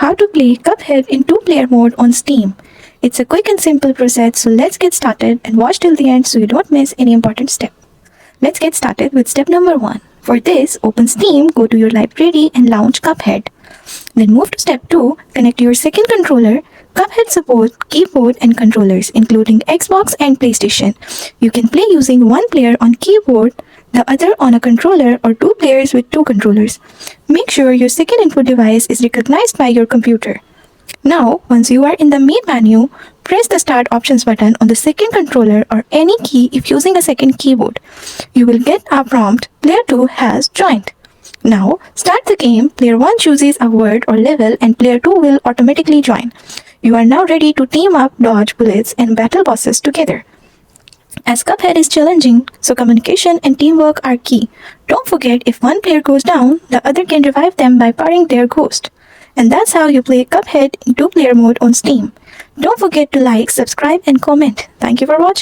how to play Cuphead in 2-player mode on Steam. It's a quick and simple process, so let's get started and watch till the end so you don't miss any important step. Let's get started with step number 1. For this, open Steam, go to your library and launch Cuphead. Then move to step 2, connect your second controller. Cuphead supports keyboard and controllers, including Xbox and PlayStation. You can play using one player on keyboard, the other on a controller, or 2 players with 2 controllers. Make sure your second input device is recognized by your computer. Now, once you are in the main menu, press the Start Options button on the second controller or any key if using a second keyboard. You will get a prompt, Player 2 has joined. Now, start the game. Player 1 chooses a word or level and Player 2 will automatically join. You are now ready to team up, dodge bullets, and battle bosses together. As Cuphead is challenging, so communication and teamwork are key. Don't forget, if one player goes down, the other can revive them by powering their ghost. And that's how you play Cuphead in 2-player mode on Steam. Don't forget to like, subscribe, and comment. Thank you for watching.